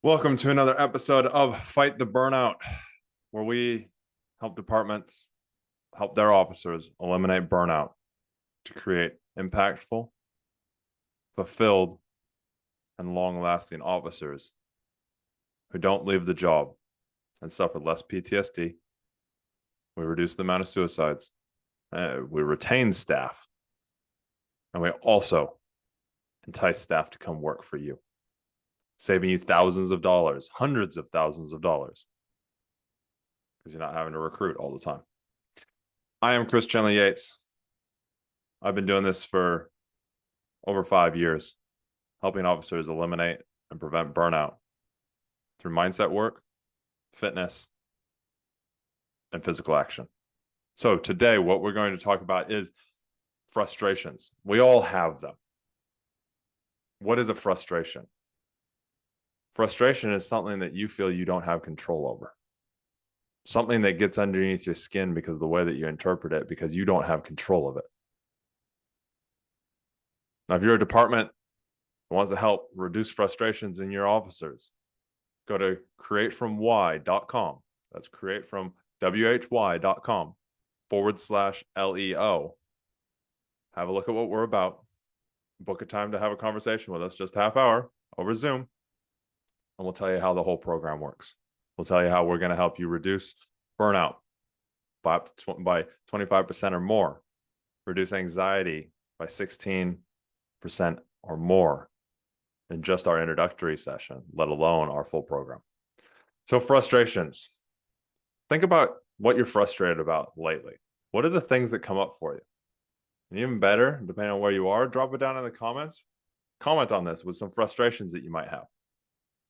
Welcome to another episode of Fight the Burnout, where we help departments help their officers eliminate burnout to create impactful, fulfilled, and long-lasting officers who don't leave the job and suffer less PTSD. We reduce the amount of suicides. We retain staff. And we also entice staff to come work for you, saving you thousands of dollars, hundreds of thousands of dollars, because you're not having to recruit all the time. I am Chandler-Yates. I've been doing this for over 5 years, helping officers eliminate and prevent burnout through mindset work, fitness, and physical action. So today, what we're going to talk about is frustrations. We all have them. What is a frustration? Frustration is something that you feel you don't have control over. Something that gets underneath your skin because of the way that you interpret it, because you don't have control of it. Now, if you're a department that wants to help reduce frustrations in your officers, go to createfromwhy.com. That's createfromwhy.com/LEO. Have a look at what we're about. Book a time to have a conversation with us, just a half hour over Zoom. And we'll tell you how the whole program works. We'll tell you how we're going to help you reduce burnout by 25% or more, reduce anxiety by 16% or more in just our introductory session, let alone our full program. So frustrations. Think about what you're frustrated about lately. What are the things that come up for you? And even better, depending on where you are, drop it down in the comments. Comment on this with some frustrations that you might have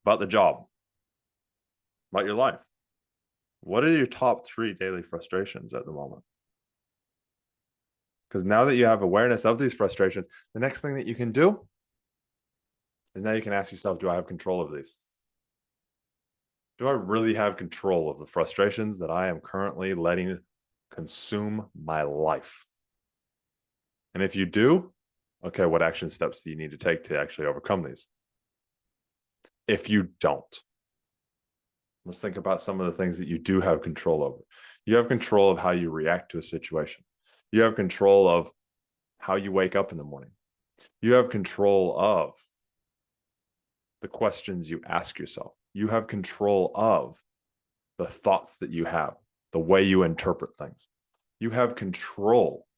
about the job, about your life. What are your top 3 daily frustrations at the moment? Because now that you have awareness of these frustrations, the next thing that you can do is now you can ask yourself, do I have control of these? Do I really have control of the frustrations that I am currently letting consume my life? And if you do, okay, what action steps do you need to take to actually overcome these? If you don't, let's think about some of the things that you do have control over. You have control of how you react to a situation. You have control of how you wake up in the morning. You have control of the questions you ask yourself. You have control of the thoughts that you have, the way you interpret things. You have control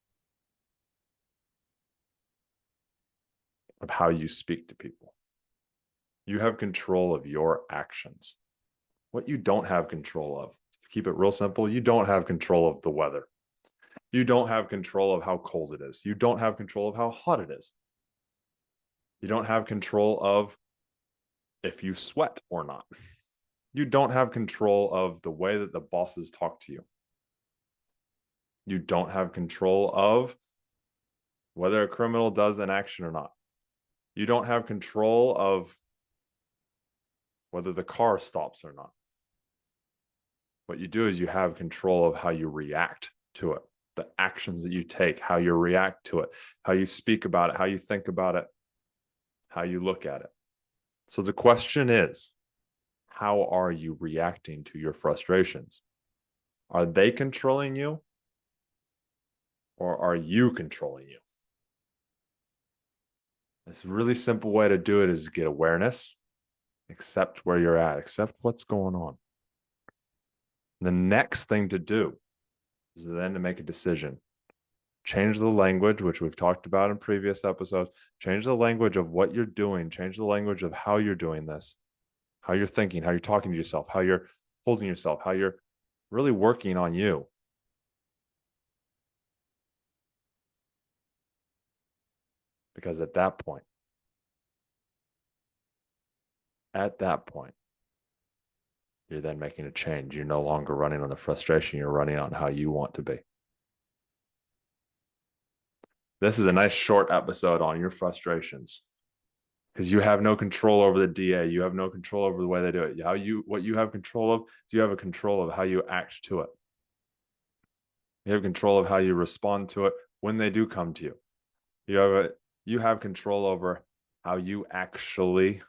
of how you speak to people. You have control of your actions. What you don't have control of, to keep it real simple, you don't have control of the weather. You don't have control of how cold it is. You don't have control of how hot it is. You don't have control of if you sweat or not. You don't have control of the way that the bosses talk to you. You don't have control of whether a criminal does an action or not. You don't have control of whether the car stops or not. What you do is you have control of how you react to it, the actions that you take, how you react to it, how you speak about it, how you think about it, how you look at it. So the question is, how are you reacting to your frustrations? Are they controlling you, or are you controlling you? This really simple way to do it is get awareness, accept where you're at, accept what's going on. The next thing to do is then to make a decision. Change the language, which we've talked about in previous episodes. Change the language of what you're doing. Change the language of how you're doing this, how you're thinking, how you're talking to yourself, how you're holding yourself, how you're really working on you. Because at that point, you're then making a change. You're no longer running on the frustration. You're running on how you want to be. This is a nice short episode on your frustrations, because you have no control over the DA. You have no control over the way they do it. What you have control of is you have a control of how you act to it. You have control of how you respond to it when they do come to you. You have control over how you actually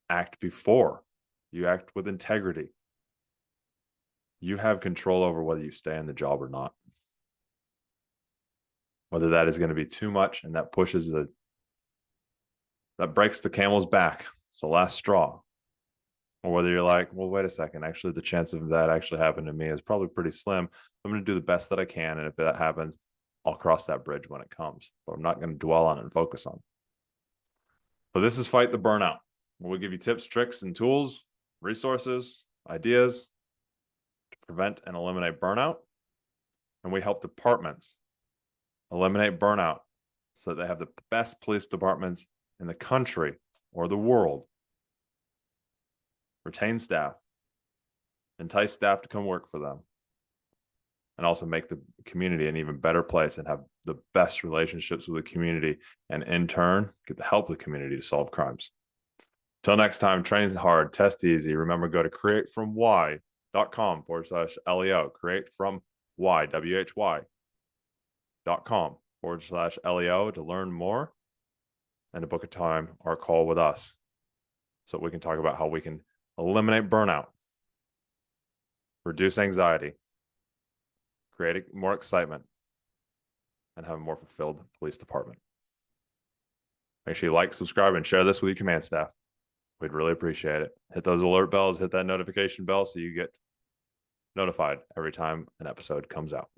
act before. You act with integrity. You have control over whether you stay in the job or not. Whether that is going to be too much and that breaks the camel's back. It's the last straw. Or whether you're like, well, wait a second, actually, the chance of that actually happening to me is probably pretty slim. I'm going to do the best that I can. And if that happens, I'll cross that bridge when it comes. But I'm not going to dwell on it and focus on it. So this is Fight the Burnout, where we give you tips, tricks, and tools, resources, ideas to prevent and eliminate burnout. And we help departments eliminate burnout so that they have the best police departments in the country or the world. Retain staff, entice staff to come work for them, and also make the community an even better place and have the best relationships with the community, and in turn, get the help of the community to solve crimes. Till next time, train hard, test easy. Remember, go to createfromwhy.com/LEO, createfromwhy.com/LEO to learn more and to book a time or a call with us so we can talk about how we can eliminate burnout, reduce anxiety, create more excitement, and have a more fulfilled police department. Make sure you like, subscribe, and share this with your command staff. We'd really appreciate it. Hit those alert bells, hit that notification bell so you get notified every time an episode comes out.